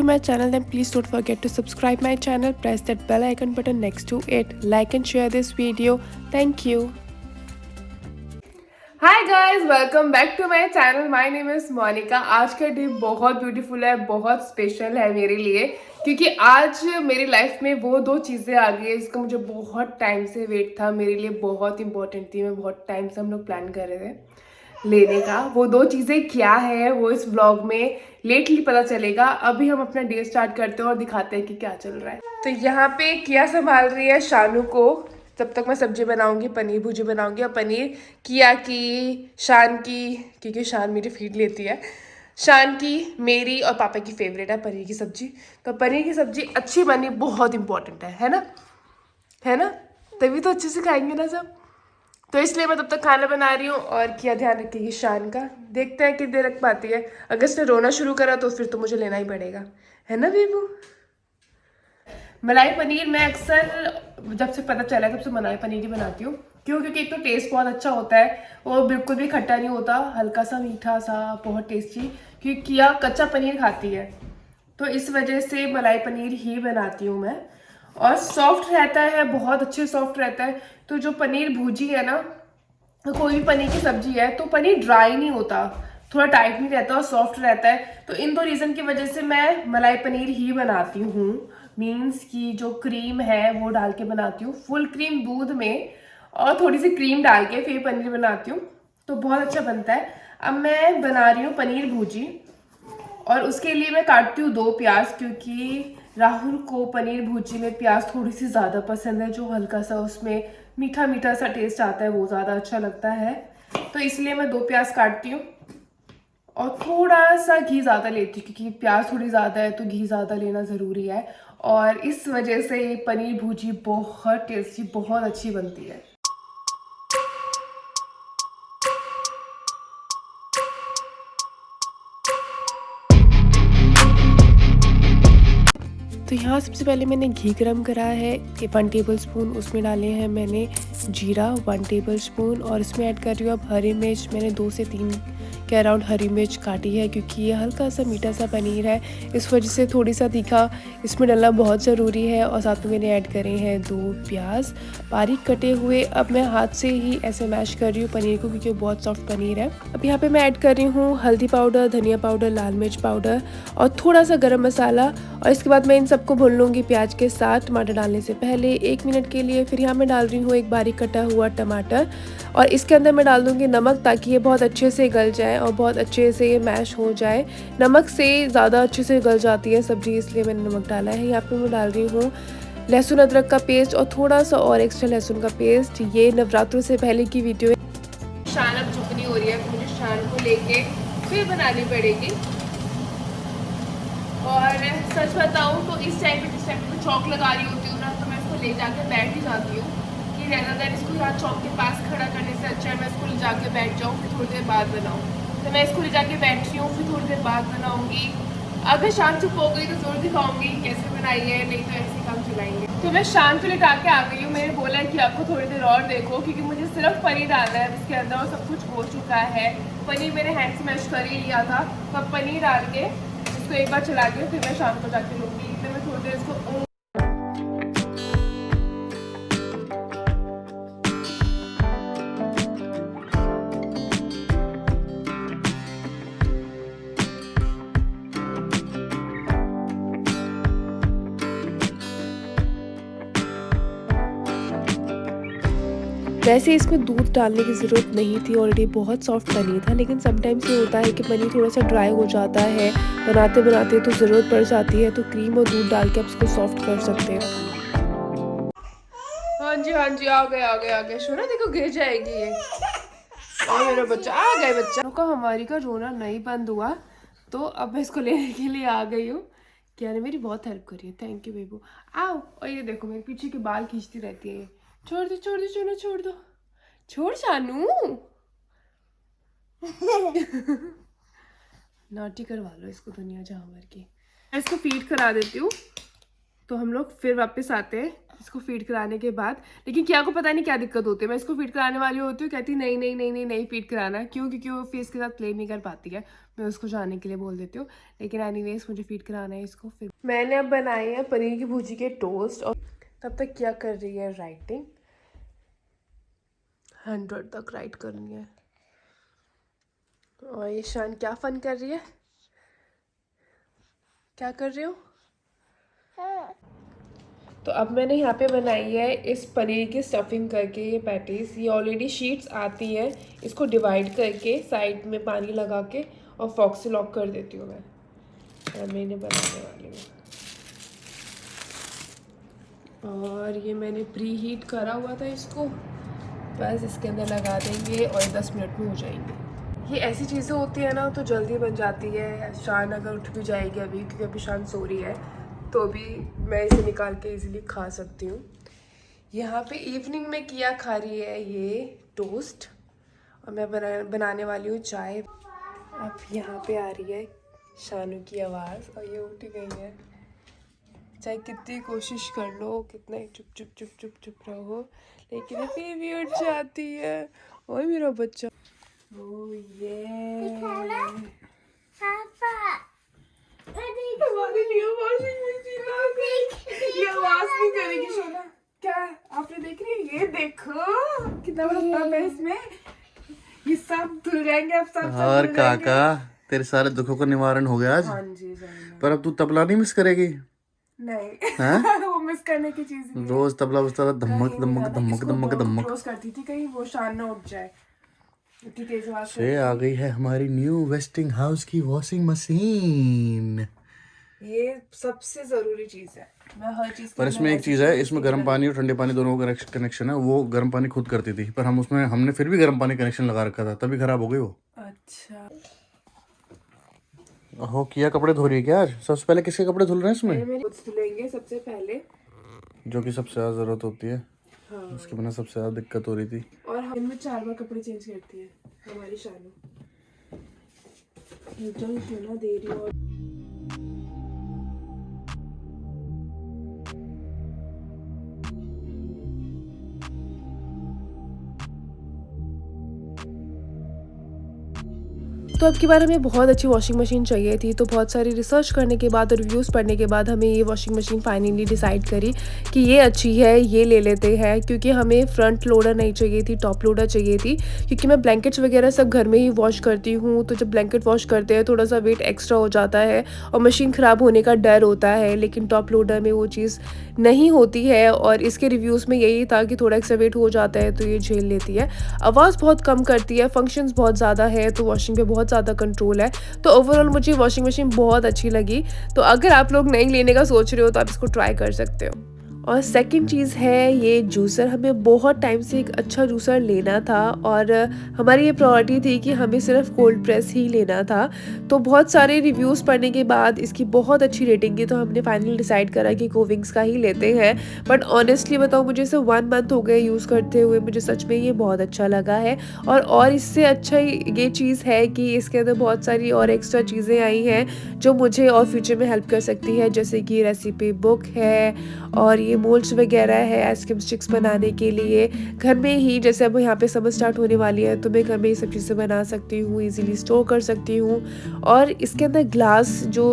to my channel, then please don't forget to subscribe my channel. Press that bell icon button next to it. Like and share this video. Thank you. Hi guys, welcome back to my channel. My name is Monika. आज का day बहुत beautiful है, बहुत special है मेरे लिए, क्योंकि आज मेरी लाइफ में वो दो चीज़ें आ गई है जिसका मुझे बहुत टाइम से वेट था. मेरे लिए बहुत इंपॉर्टेंट थी. मैं बहुत टाइम से हम लोग प्लान कर रहे थे लेने का. वो दो चीज़ें क्या है वो इस व्लॉग में लेटली पता चलेगा. अभी हम अपना डे स्टार्ट करते हैं और दिखाते हैं कि क्या चल रहा है. तो यहाँ पे किया संभाल रही है शानू को. तब तक मैं सब्जी बनाऊंगी, पनीर भुजी बनाऊंगी. और पनीर किया की, शान की, क्योंकि शान मेरी फीड लेती है, शान की, मेरी और पापा की फेवरेट है पनीर की सब्जी. तो पनीर की सब्जी अच्छी बननी बहुत इंपॉर्टेंट है ना, है ना? तभी तो अच्छे से खाएंगे ना सब. तो इसलिए मैं तब तक खाना बना रही हूँ और किया ध्यान रखेगी शान का. देखते हैं कितनी देर रख पाती है. अगर इसने रोना शुरू करा तो फिर तो मुझे लेना ही पड़ेगा, है ना बेबू? मलाई पनीर मैं अक्सर जब से पता चला तब से मलाई पनीर ही बनाती हूँ. क्यों? क्योंकि एक तो टेस्ट बहुत अच्छा होता है और बिल्कुल भी खट्टा नहीं होता, हल्का सा मीठा सा, बहुत टेस्टी. क्योंकि किया कच्चा पनीर खाती है तो इस वजह से मलाई पनीर ही बनाती हूँ मैं. और सॉफ्ट रहता है, बहुत अच्छे सॉफ्ट रहता है. तो जो पनीर भुजी है ना, कोई भी पनीर की सब्जी है तो पनीर ड्राई नहीं होता, थोड़ा टाइट नहीं रहता और सॉफ्ट रहता है. तो इन दो रीज़न की वजह से मैं मलाई पनीर ही बनाती हूँ. मीन्स की जो क्रीम है वो डाल के बनाती हूँ, फुल क्रीम दूध में और थोड़ी सी क्रीम डाल के फिर पनीर बनाती हूँ. तो बहुत अच्छा बनता है. अब मैं बना रही हूँ पनीर भुजी और उसके लिए मैं काटती हूँ 2 प्याज, क्योंकि राहुल को पनीर भुजी में प्याज थोड़ी सी ज़्यादा पसंद है. जो हल्का सा उसमें मीठा मीठा सा टेस्ट आता है वो ज़्यादा अच्छा लगता है. तो इसलिए मैं 2 प्याज काटती हूँ और थोड़ा सा घी ज़्यादा लेती हूँ, क्योंकि प्याज थोड़ी ज़्यादा है तो घी ज़्यादा लेना ज़रूरी है. और इस वजह से ये पनीर भुजी बहुत टेस्टी, बहुत अच्छी बनती है. तो यहाँ सबसे पहले मैंने घी गरम करा है 1 टेबल स्पून. उसमें डाले हैं मैंने जीरा 1 टेबल स्पून और इसमें ऐड कर रही हूँ अब हरी मिर्च. मैंने 2 से 3 के अराउंड हरी मिर्च काटी है, क्योंकि ये हल्का सा मीठा सा पनीर है, इस वजह से थोड़ी सा तीखा इसमें डालना बहुत ज़रूरी है. और साथ में मैंने ऐड करे हैं 2 प्याज बारीक कटे हुए. अब मैं हाथ से ही ऐसे मैश कर रही हूँ पनीर को, क्योंकि बहुत सॉफ्ट पनीर है. अब यहाँ पे मैं ऐड कर रही हूँ हल्दी पाउडर, धनिया पाउडर, लाल मिर्च पाउडर और थोड़ा सा गरम मसाला. और इसके बाद मैं इन सबको भून लूँगी प्याज के साथ टमाटर डालने से पहले 1 मिनट के लिए. फिर यहाँ मैं डाल रही हूँ एक बारीक कटा हुआ टमाटर और इसके अंदर मैं डाल दूँगी नमक, ताकि ये बहुत अच्छे से गल जाए और बहुत अच्छे से ये मैश हो जाए. नमक से ज़्यादा अच्छे से गल जाती है सब्ज़ी, इसलिए मैंने नमक डाला है. यहाँ पे मैं डाल रही हूँ लहसुन अदरक का पेस्ट और थोड़ा सा और एक्स्ट्रा लहसुन का पेस्ट. ये नवरात्रों से पहले की वीडियो है. शान अब चुपनी हो रही है, मुझे शान को लेके फिर बनानी पड़ेगी. और सच बताऊँ तो इस टाइम पे जिस टाइम पे चौक लगा रही होती हूँ ना, तो मैं इसको ले जाके बैठ ही जाती हूँ कि ज़्यादा देर इसको यहाँ चौक के पास खड़ा करने से अच्छा है मैं इसको ले जाके बैठ जाऊँ, फिर थोड़ी देर बाद बनाऊँ. तो मैं इसको ले जाके बैठ रही हूँ, फिर थोड़ी देर बाद बनाऊँगी. अगर शान चुप हो गई तो ज़रूर दिखाऊँगी कैसे बनाई है, नहीं तो ऐसे काम चलाएंगे. तो मैं शान को लेकर के आ गई हूँ. मैंने बोला है कि आपको थोड़ी देर और देखो, क्योंकि मुझे सिर्फ पनीर डालना है इसके अंदर और सब कुछ हो चुका है. पनीर मैंने हैंड से मैश कर ही लिया था. तो अब पनीर डाल के इसको एक बार चला के फिर मैं शाम को जाके लूँगी. फिर मैं थोड़ी देर इसको वैसे इसमें दूध डालने की ज़रूरत नहीं थी, ऑलरेडी बहुत सॉफ्ट पनीर था. लेकिन समटाइम्स ये होता है कि पनीर थोड़ा सा ड्राई हो जाता है बनाते बनाते, तो ज़रूरत पड़ जाती है. तो क्रीम और दूध डाल के आप इसको सॉफ्ट कर सकते हैं. हाँ जी हाँ जी, आ गए आ गए आ गए. सुना, देखो गिर जाएगी ये. और मेरा बच्चा आ गए. बच्चा का हमारी का रोना नहीं बंद हुआ, तो अब मैं इसको लेने के लिए आ गई हूँ. क्या ने मेरी बहुत हेल्प करी है. थैंक यू बेबू. आओ. और ये देखो मेरे पीछे के बाल खींचती रहती है. छोड़ दो छोड़ दो छोड़ छोड़ दो. छोड़ शानू. नॉटी करवा लो इसको दुनिया जहाँ भर की. इसको फीड करा देती हूँ तो हम लोग फिर वापस आते हैं इसको फीड कराने के बाद। लेकिन क्या को पता नहीं क्या दिक्कत होती है, मैं इसको फीड कराने वाली होती हूँ, कहती नहीं नहीं नहीं नहीं नहीं फीड कराना है। क्यों? क्योंकि वो फेस के साथ प्ले नहीं कर पाती है, मैं उसको जाने के लिए बोल देती हूँ। लेकिन एनीवेज मुझे फीड कराना है इसको। फिर मैंने अब बनाए हैं पनीर की भुर्जी के टोस्ट, और तब तक क्या कर रही है, राइटिंग 100 तक राइट करनी है। और ये शान क्या फन कर रही है, क्या कर रहे हो? तो अब मैंने यहाँ पे बनाई है इस पनीर की स्टफिंग करके ये पैटीज। ये ऑलरेडी शीट्स आती हैं, इसको डिवाइड करके साइड में पानी लगा के और फॉक से लॉक कर देती हूँ मैं। और मैंने बनाने वाली हूँ, और ये मैंने प्री हीट करा हुआ था इसको, बस इसके अंदर लगा देंगे और 10 मिनट में हो जाएंगे। ये ऐसी चीज़ें होती है ना तो जल्दी बन जाती है। शान अगर उठ भी जाएगी अभी, क्योंकि अभी शान सो रही है, तो भी मैं इसे निकाल के इजीली खा सकती हूँ। यहाँ पे इवनिंग में किया खा रही है ये टोस्ट, और मैं बनाने वाली हूँ चाय। अब यहाँ पे आ रही है शानू की आवाज़, और ये उठ गई है। चाहे कितनी कोशिश कर लो, कितना ही चुप चुप चुप चुप चुप रहो, लेकिन फिर भी उठ जाती है। ओए मेरा बच्चा, ओह ये हमारे लिए वॉशिंग मशीन आ गई। ये आवाज नहीं करेगी सोना। क्या आपने देख रही है? ये देखो कितना बड़ा टब है इसमें, ये सब धुल जाएंगे अब सब। और काका तेरे सारे दुखों का निवारण हो गया आज। हाँ जी जाना। पर अब तू तबला नहीं मिस करेगी? नहीं वो मिस करने की चीज नहीं है। रोज तबला बजता था, धमक धमक धमक धमक धमक। क्लोज करती थी कहीं वो शान ना उठ जाए, इतनी तेज आवाज से आ गई है हमारी न्यू वेस्टिंग हाउस की वॉशिंग मशीन। ये सबसे जरूरी चीज है। मैं हर चीज पर इसमें एक चीज है, इसमें गर्म पानी और ठंडे पानी दोनों का कनेक्शन है। वो गर्म पानी खुद करती थी, पर हमने फिर भी गर्म पानी कनेक्शन लगा रखा था, तभी खराब हो गई वो। अच्छा हो किया कपड़े धो रही है क्या आज? सबसे पहले किसके कपड़े धुल रहे हैं इसमें? मेरे खुद धुलेंगे सबसे पहले, जो कि सबसे ज्यादा जरूरत होती है। हाँ। उसके बिना सबसे ज्यादा दिक्कत हो रही थी। और हम इनमें 4 बार कपड़े चेंज करती है हमारी शानू। एकदम सोना दे रही हो। तो अब की बार हमें बहुत अच्छी वॉशिंग मशीन चाहिए थी, तो बहुत सारी रिसर्च करने के बाद और रिव्यूज़ पढ़ने के बाद हमें ये वॉशिंग मशीन फाइनली डिसाइड करी कि ये अच्छी है, ये ले लेते हैं। क्योंकि हमें फ्रंट लोडर नहीं चाहिए थी, टॉप लोडर चाहिए थी। क्योंकि मैं ब्लैंकेट्स वगैरह सब घर में ही वॉश करती हूँ, तो जब ब्लैंकेट वॉश करते हैं थोड़ा सा वेट एक्स्ट्रा हो जाता है और मशीन ख़राब होने का डर होता है। लेकिन टॉप लोडर में वो चीज़ नहीं होती है, और इसके रिव्यूज़ में यही था कि थोड़ा एक्स्ट्रा वेट हो जाता है तो ये झेल लेती है। आवाज़ बहुत कम करती है, फंक्शंस बहुत ज़्यादा है, तो वॉशिंग पे बहुत ज़्यादा कंट्रोल है। तो ओवरऑल मुझे वॉशिंग मशीन बहुत अच्छी लगी। तो अगर आप लोग नहीं लेने का सोच रहे हो तो आप इसको ट्राई कर सकते हो। और सेकंड चीज़ है ये जूसर। हमें बहुत टाइम से एक अच्छा जूसर लेना था, और हमारी ये प्रायोरिटी थी कि हमें सिर्फ कोल्ड प्रेस ही लेना था। तो बहुत सारे रिव्यूज़ पढ़ने के बाद इसकी बहुत अच्छी रेटिंग की, तो हमने फाइनली डिसाइड करा कि कोविंग्स का ही लेते हैं। बट ऑनेस्टली बताऊँ, मुझे इसे 1 मंथ हो गए यूज़ करते हुए, मुझे सच में ये बहुत अच्छा लगा है। और इससे अच्छा ये चीज़ है कि इसके अंदर बहुत सारी और एक्स्ट्रा चीज़ें आई हैं जो मुझे और फ्यूचर में हेल्प कर सकती है। जैसे कि रेसिपी बुक है, और ये मोल्ड्स वगैरह है आइसक्रीम स्टिक्स बनाने के लिए। घर में ही, जैसे अब यहाँ पे समर स्टार्ट होने वाली है, तो मैं घर में ये सब चीज़ें बना सकती हूँ, इजीली स्टोर कर सकती हूँ। और इसके अंदर ग्लास जो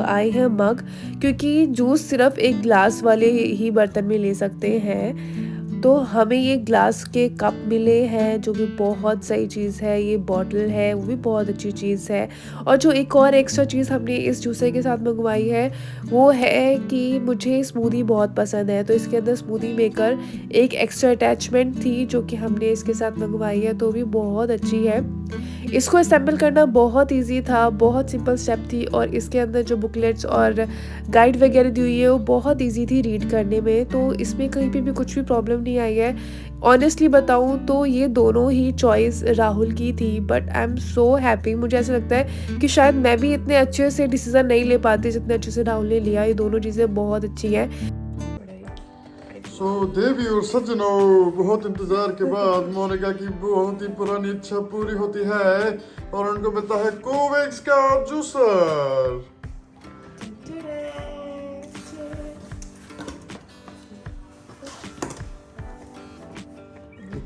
आए हैं मग, क्योंकि जूस सिर्फ एक ग्लास वाले ही बर्तन में ले सकते हैं, तो हमें ये ग्लास के कप मिले हैं, जो भी बहुत सही चीज़ है। ये बॉटल है, वो भी बहुत अच्छी चीज़ है। और जो एक और एक्स्ट्रा चीज़ हमने इस जूसर के साथ मंगवाई है, वो है कि मुझे स्मूदी बहुत पसंद है, तो इसके अंदर स्मूदी मेकर एक एक्स्ट्रा अटैचमेंट थी जो कि हमने इसके साथ मंगवाई है, तो भी बहुत अच्छी है। इसको असेंबल करना बहुत इजी था, बहुत सिंपल स्टेप थी, और इसके अंदर जो बुकलेट्स और गाइड वगैरह दी हुई है वो बहुत इजी थी रीड करने में, तो इसमें कहीं पे भी कुछ भी प्रॉब्लम नहीं आई है। ऑनेस्टली बताऊँ तो ये दोनों ही चॉइस राहुल की थी, but I am so happy. मुझे ऐसा लगता है कि शायद मैं भी इतने अच्छे से डिसीज़न नहीं ले पाती जितने अच्छे से राहुल ने लिया। ये दोनों चीज़ें बहुत अच्छी हैं। सो देवी और सज्जनों, बहुत इंतजार के बाद मोनिका की बहुत ही पुरानी इच्छा पूरी होती है, और उनको मिलता है कोविक्स का जूसर।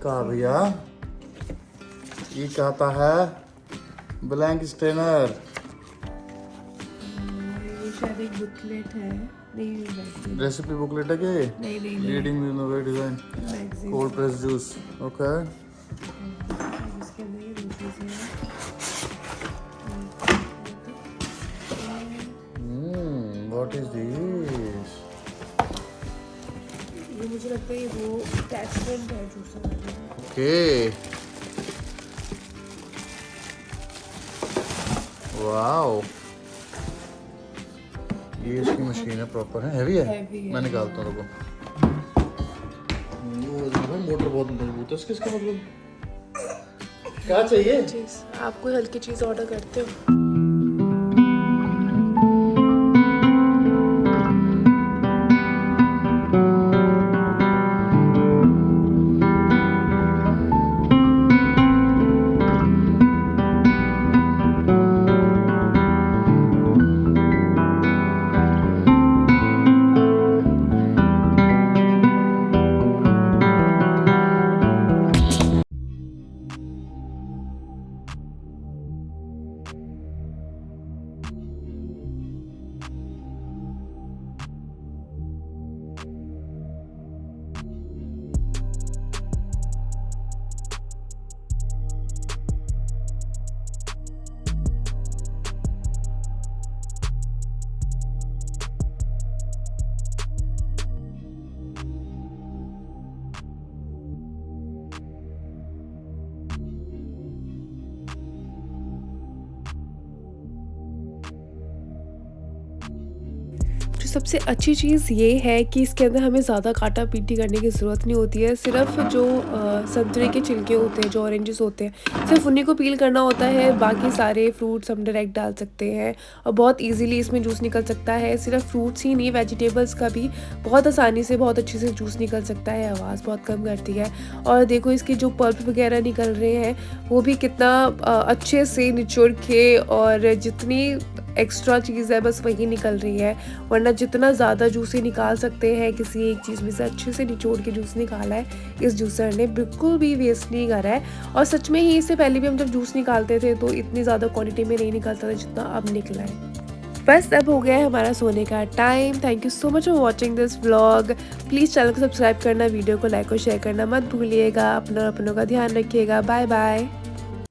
कहा भैया ये कहता है ब्लैंक स्टेनर। ये शायद एक बुकलेट है, नहीं रेसिपी बुकलेट है क्या? नहीं नहीं reading design magazine. Cold press juice. Okay इसके अंदर ये दो चीजें हैं। What is this? ये मुझे लगता है ये वो अटैचमेंट है जूसर वाली। ओके वाओ, ये इसकी मशीन है प्रॉपर है, हैवी है। Heavy है। मैं निकालता हूँ रुको। वो देखो मोटर बहुत मजबूत है इसका मतलब। क्या चाहिए? चीज़ आप कोई हल्की चीज़ ऑर्डर करते हो? जो सबसे अच्छी चीज़ ये है कि इसके अंदर हमें ज़्यादा काटा पीटी करने की ज़रूरत नहीं होती है। सिर्फ जो संतरे के छिलके होते हैं, जो ऑरेंजेस होते हैं, सिर्फ उन्हीं को पील करना होता है। बाकी सारे फ्रूट्स हम डायरेक्ट डाल सकते हैं और बहुत इजीली इसमें जूस निकल सकता है। सिर्फ फ्रूट्स ही नहीं, वेजिटेबल्स का भी बहुत आसानी से बहुत अच्छे से जूस निकल सकता है। आवाज़ बहुत कम करती है। और देखो इसके जो पल्प वगैरह निकल रहे हैं वो भी कितना अच्छे से निचोड़ के, और जितनी एक्स्ट्रा चीज़ है बस वही निकल रही है। वरना जितना ज़्यादा जूस ही निकाल सकते हैं किसी एक चीज़ में से, अच्छे से निचोड़ के जूस निकाला है इस जूसर ने, बिल्कुल भी वेस्ट नहीं करा है। और सच में ही इससे पहले भी हम जब जूस निकालते थे तो इतनी ज़्यादा क्वांटिटी में नहीं निकलता था जितना अब निकला है। बस अब हो गया है हमारा सोने का time. Thank you so much for watching this vlog. Please channel को सब्सक्राइब करना, वीडियो को लाइक और शेयर करना मत भूलिएगा। अपनों का ध्यान रखिएगा। Bye bye.